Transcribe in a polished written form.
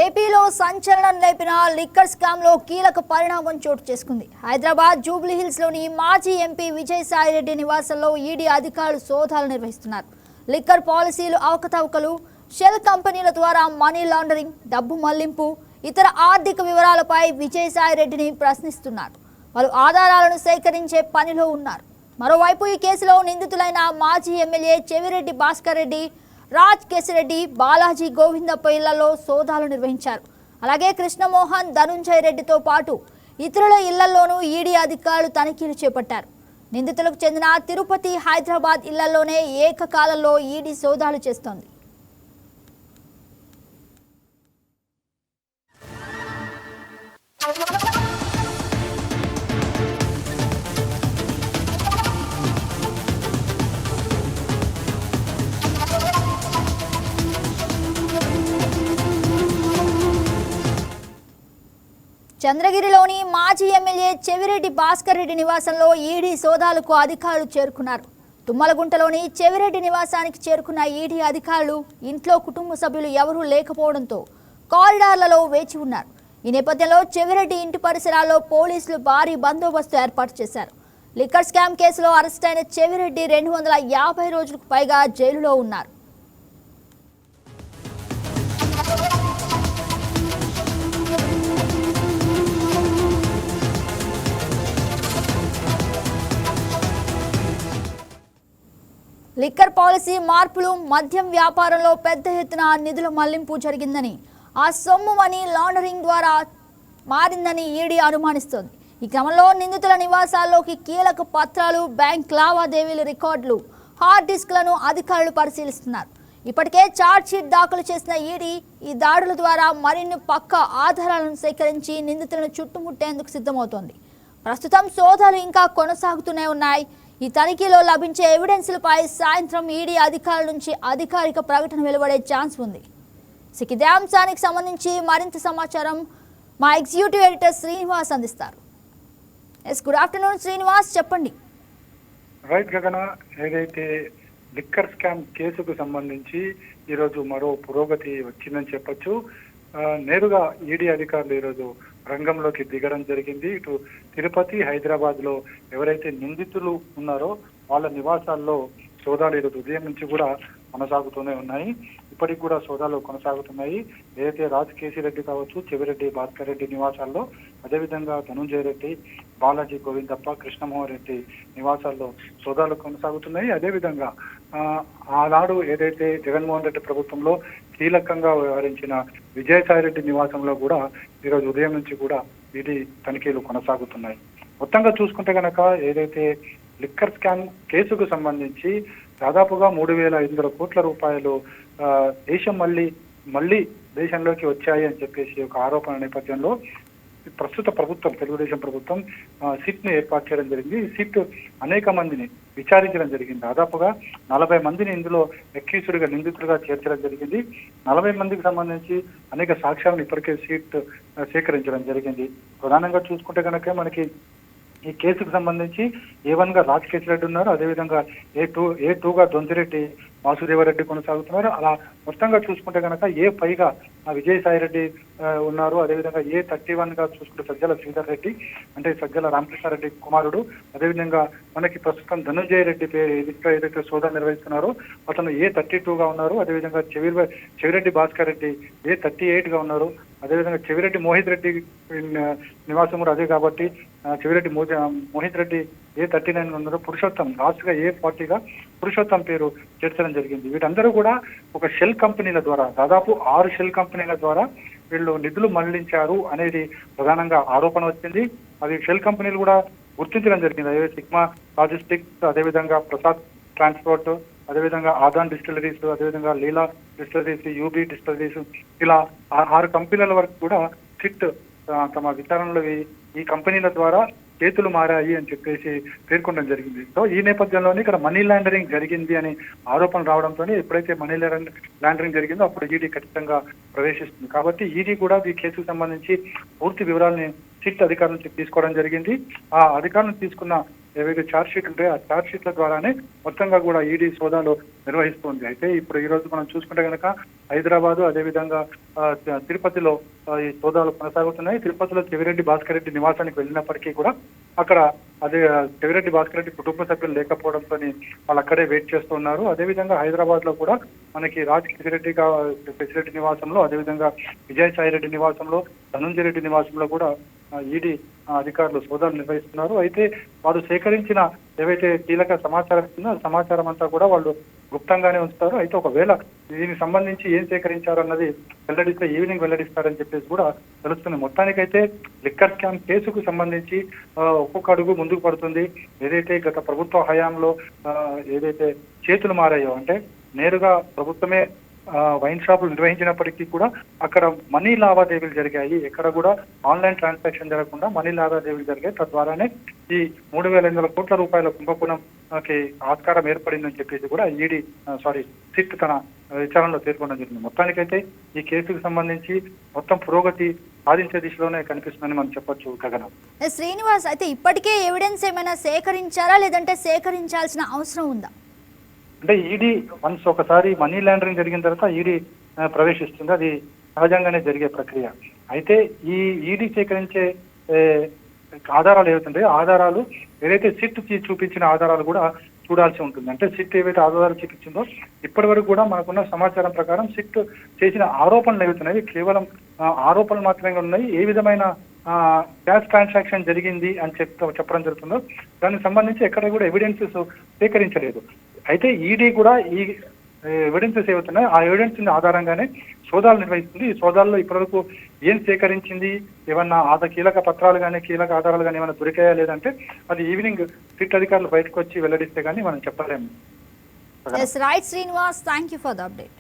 ఏపీలో సంచలనం లేపిన లిక్కర్ స్కామ్ లో కీలక పరిణామం చోటు చేసుకుంది. హైదరాబాద్ జూబ్లీ హిల్స్ లోని మాజీ ఎంపీ విజయసాయిరెడ్డి నివాసంలో ఈడీ అధికారులు సోదాలు నిర్వహిస్తున్నారు. లిక్కర్ పాలసీలు, అవకతవకలు, షెల్ కంపెనీల ద్వారా మనీ లాండరింగ్, డబ్బు మళ్లింపు, ఇతర ఆర్థిక వివరాలపై విజయసాయిరెడ్డిని ప్రశ్నిస్తున్నారు. పలు ఆధారాలను సేకరించే పనిలో ఉన్నారు. మరోవైపు ఈ కేసులో నిందితులైన మాజీ ఎమ్మెల్యే చెవిరెడ్డి భాస్కర్ రెడ్డి, రాజ్ కేసిరెడ్డి, బాలాజీ గోవిందప్ప ఇళ్లలో సోదాలు నిర్వహించారు. అలాగే కృష్ణమోహన్, ధనుంజయ్ రెడ్డితో పాటు ఇతరుల ఇళ్లలోనూ ఈడీ అధికారులు తనిఖీలు చేపట్టారు. నిందితులకు చెందిన తిరుపతి, హైదరాబాద్ ఇళ్లలోనే ఏకకాలంలో ఈడీ సోదాలు చేస్తోంది. చంద్రగిరిలోని మాజీ ఎమ్మెల్యే చెవిరెడ్డి భాస్కర్ రెడ్డి నివాసంలో ఈడీ సోదాలకు అధికారులు చేరుకున్నారు. తుమ్మలగుంటలోని చెవిరెడ్డి నివాసానికి చేరుకున్న ఈడీ అధికారులు ఇంట్లో కుటుంబ సభ్యులు ఎవరూ లేకపోవడంతో కారిడార్లలో వేచి ఉన్నారు. ఈ నేపథ్యంలో చెవిరెడ్డి ఇంటి పరిసరాల్లో పోలీసులు భారీ బందోబస్తు ఏర్పాటు చేశారు. లిక్కర్ స్కామ్ కేసులో అరెస్టైన చెవిరెడ్డి 250 రోజులకు పైగా జైలులో ఉన్నారు. లిక్కర్ పాలసీ మార్పులు, మద్యం వ్యాపారంలో పెద్ద ఎత్తున నిధుల మళ్లింపు జరిగిందని, ఆ సొమ్ము మనీ లాండరింగ్ ద్వారా మారిందని ఈడీ అనుమానిస్తోంది. ఈ క్రమంలో నిందితుల నివాసాల్లోకి కీలక పత్రాలు, బ్యాంక్ లావాదేవీల రికార్డులు, హార్డ్ డిస్క్లను అధికారులు పరిశీలిస్తున్నారు. ఇప్పటికే ఛార్జ్షీట్ దాఖలు చేసిన ఈడీ ఈ దాడుల ద్వారా మరిన్ని పక్కా ఆధారాలను సేకరించి నిందితులను చుట్టుముట్టేందుకు సిద్ధమవుతోంది. ప్రస్తుతం సోదాలు ఇంకా కొనసాగుతూనే ఉన్నాయి. ఈ తనిఖీలో లభించే ఎవిడెన్స్లపై సాయంత్రం ఈడీ అధికారుల నుంచి అధికారిక ప్రకటన వెలువడే ఛాన్స్ ఉంది. ఇదే అంశానికి సంబంధించి మరింత సమాచారం మా ఎగ్జిక్యూటివ్ ఎడిటర్ శ్రీనివాస్ అందిస్తారు. గుడ్ ఆఫ్టర్నూన్ శ్రీనివాస్, చెప్పండి. రైట్ గగన, ఏదైతే లిక్కర్ స్కామ్ కేసుకు సంబంధించి ఈరోజు మరో పురోగతి వచ్చిందని చెప్పొచ్చు. నేరుగా ఈడీ అధికారులు ఈరోజు రంగంలోకి దిగడం జరిగింది. ఇటు తిరుపతి, హైదరాబాద్ లో ఎవరైతే నిందితులు ఉన్నారో వాళ్ళ నివాసాల్లో సోదాలు ఈరోజు ఉదయం నుంచి కూడా కొనసాగుతూనే ఉన్నాయి. ఇప్పటికి కూడా సోదాలు కొనసాగుతున్నాయి. ఏదైతే రాజ్ కేసిరెడ్డి కావచ్చు, చెవిరెడ్డి భాస్కర్ రెడ్డి నివాసాల్లో, అదేవిధంగా ధనుంజయ రెడ్డి, బాలాజీ గోవిందప్ప, కృష్ణమోహన్ రెడ్డి నివాసాల్లో సోదాలు కొనసాగుతున్నాయి. అదేవిధంగా ఆనాడు ఏదైతే జగన్మోహన్ రెడ్డి ప్రభుత్వంలో కీలకంగా వ్యవహరించిన విజయసాయిరెడ్డి నివాసంలో కూడా ఈరోజు ఉదయం నుంచి కూడా ఈడీ తనిఖీలు కొనసాగుతున్నాయి. మొత్తంగా చూసుకుంటే కనుక ఏదైతే లిక్కర్ స్కామ్ కేసుకు సంబంధించి దాదాపుగా 3,500 కోట్ల రూపాయలు దేశం మళ్ళీ దేశంలోకి వచ్చాయి అని చెప్పేసి ఒక ఆరోపణ నేపథ్యంలో ప్రస్తుత ప్రభుత్వం, తెలుగుదేశం ప్రభుత్వం సిట్ ని ఏర్పాటు చేయడం జరిగింది. ఈ సిట్ అనేక మందిని విచారించడం జరిగింది. దాదాపుగా 40 మందిని ఇందులో అక్యూజ్డ్గా, నిందితులుగా చేర్చడం జరిగింది. 40 మందికి సంబంధించి అనేక సాక్ష్యాలను ఇప్పటికే సిట్ సేకరించడం జరిగింది. ప్రధానంగా చూసుకుంటే కనుక మనకి ఈ కేసుకు సంబంధించి A1 గా రాజ్ కేసిరెడ్డి ఉన్నారు. అదేవిధంగా A2 దొంతిరెడ్డి వాసుదేవరెడ్డి కొనసాగుతున్నారు. అలా మొత్తంగా చూసుకుంటే కనుక A5 గా విజయసాయిరెడ్డి ఉన్నారు. అదేవిధంగా A31 గా చూసుకుంటే సజ్జల శ్రీధర్ రెడ్డి, అంటే సజ్జల రామకృష్ణారెడ్డి కుమారుడు. అదేవిధంగా మనకి ప్రస్తుతం ధనుంజయ రెడ్డి ఏదైతే సోదాలు నిర్వహిస్తున్నారో అతను A32 గా ఉన్నారు. అదేవిధంగా చెవిరెడ్డి భాస్కర్ రెడ్డి A38 గా ఉన్నారు. అదేవిధంగా చెవిరెడ్డి మోహిత్ రెడ్డి నివాసం కూడా అదే కాబట్టి చెవిరెడ్డి మోహిత్ రెడ్డి A39 ఉన్నారు. పురుషోత్తం లాస్ట్ గా A40 గా పురుషోత్తం పేరు చేర్చడం జరిగింది. వీరందరూ కూడా ఒక షెల్ కంపెనీల ద్వారా, దాదాపు 6 షెల్ కంపెనీల ద్వారా వీళ్ళు నిధులు మళ్లించారు అనేది ప్రధానంగా ఆరోపణ వచ్చింది. అది షెల్ కంపెనీలు కూడా గుర్తించడం జరిగింది. అదే సిగ్మా లాజిస్టిక్స్, అదేవిధంగా ప్రసాద్ ట్రాన్స్పోర్ట్, అదేవిధంగా ఆదాన్ డిస్టిలరీస్, అదేవిధంగా లీలా డిస్టిలరీస్, యూబీ డిస్టిలరీస్, ఇలా 6 కంపెనీల వరకు కూడా సిట్ తమ విచారణలో ఈ కంపెనీల ద్వారా చేతులు మారాయి అని చెప్పేసి పేర్కొనడం జరిగింది. సో ఈ నేపథ్యంలోనే ఇక్కడ మనీ లాండరింగ్ జరిగింది అని ఆరోపణ రావడంతో ఎప్పుడైతే మనీ లాండరింగ్ జరిగిందో అప్పుడు ఈడీ ఖచ్చితంగా ప్రవేశిస్తుంది. కాబట్టి ఈడీ కూడా ఈ కేసుకు సంబంధించి పూర్తి వివరాలని సిట్ అధికారుల నుంచి తీసుకోవడం జరిగింది. ఆ అధికారులను తీసుకున్న ఏవైతే ఛార్జ్ షీట్ ఉంటాయో ఆ ఛార్జ్ షీట్ల ద్వారానే మొత్తంగా కూడా ఈడీ సోదాలు నిర్వహిస్తుంది. అయితే ఇప్పుడు ఈ రోజు మనం చూసుకుంటే కనుక హైదరాబాదు అదేవిధంగా తిరుపతిలో ఈ సోదాలు కొనసాగుతున్నాయి. తిరుపతిలో చెవిరెడ్డి భాస్కర్ రెడ్డి నివాసానికి వెళ్ళినప్పటికీ కూడా అక్కడ అదే చెవిరెడ్డి భాస్కర్ రెడ్డి కుటుంబ సభ్యులు లేకపోవడంతో వాళ్ళు అక్కడే వెయిట్ చేస్తున్నారు. అదేవిధంగా హైదరాబాద్ లో కూడా మనకి రాజ్ పెసిరెడ్డి నివాసంలో, అదేవిధంగా విజయసాయి రెడ్డి నివాసంలో, ధనుంజయ రెడ్డి నివాసంలో కూడా ఈడీ అధికారులు సోదాలు నిర్వహిస్తున్నారు. అయితే వారు సేకరించిన ఏవైతే కీలక సమాచారం ఉందో ఆ సమాచారం అంతా కూడా వాళ్ళు గుప్తంగానే ఉంచుతారు. అయితే ఒకవేళ దీనికి సంబంధించి ఏం సేకరించారన్నది వెల్లడిస్తే ఈవినింగ్ వెల్లడిస్తారని చెప్పేసి కూడా తెలుస్తుంది. మొత్తానికైతే లిక్కర్ స్కామ్ కేసుకు సంబంధించి ఒక్కొక్క అడుగు ముందుకు పడుతుంది. ఏదైతే గత ప్రభుత్వ హయాంలో ఏదైతే చేతులు మారాయో, అంటే నేరుగా ప్రభుత్వమే వైన్ షాపులు నిర్వహించినప్పటికీ కూడా అక్కడ మనీ లావాదేవీలు జరిగాయి. ఎక్కడ కూడా ఆన్లైన్ ట్రాన్సాక్షన్ జరగకుండా మనీ లావాదేవీలు జరిగాయి. తద్వారానే ఈ 3,500 కోట్ల రూపాయల కుంభకోణంకి ఆస్కారం ఏర్పడిందని చెప్పేసి కూడా సిట్ తన విచారణలో పేర్కొనడం జరిగింది. మొత్తానికైతే ఈ కేసుకు సంబంధించి మొత్తం పురోగతి సాధించే దిశలోనే కనిపిస్తుందని మనం చెప్పొచ్చు. గగనం శ్రీనివాస్, అయితే ఇప్పటికే ఎవిడెన్స్ ఏమైనా సేకరించారా, లేదంటే సేకరించాల్సిన అవసరం ఉందా? అంటే ఈడీ వన్స్ ఒకసారి మనీ లాండరింగ్ జరిగిన తర్వాత ఈడీ ప్రవేశిస్తుంది. అది సహజంగానే జరిగే ప్రక్రియ. అయితే ఈ ఈడీ సేకరించే ఆధారాలు ఏవైతుంటాయో ఆధారాలు ఏదైతే సిట్ చూపించిన ఆధారాలు కూడా చూడాల్సి ఉంటుంది. అంటే సిట్ ఏవైతే ఆధారాలు చూపించిందో ఇప్పటి వరకు కూడా మనకున్న సమాచారం ప్రకారం సిట్ చేసిన ఆరోపణలు ఏవైతున్నాయి కేవలం ఆరోపణలు మాత్రమే ఉన్నాయి. ఏ విధమైన క్యాష్ ట్రాన్సాక్షన్ జరిగింది అని చెప్పడం జరుగుతుందో దానికి సంబంధించి ఎక్కడ కూడా ఎవిడెన్సెస్ సేకరించలేదు. అయితే ఈడీ కూడా ఈ ఎవిడెన్సెస్ ఏవైతున్నాయి ఆ ఎవిడెన్స్ ఆధారంగానే సోదాలు నిర్వహిస్తుంది. ఈ సోదాల్లో ఇప్పటివరకు ఏం సేకరించింది, ఏమన్నా కీలక పత్రాలు కానీ కీలక ఆధారాలు కానీ ఏమైనా దొరికాయా లేదంటే అది ఈవినింగ్ సిట్ అధికారులు బయటకు వచ్చి వెల్లడిస్తే కానీ మనం చెప్పలేము. Yes, right, Srinivas. Thank you for the update.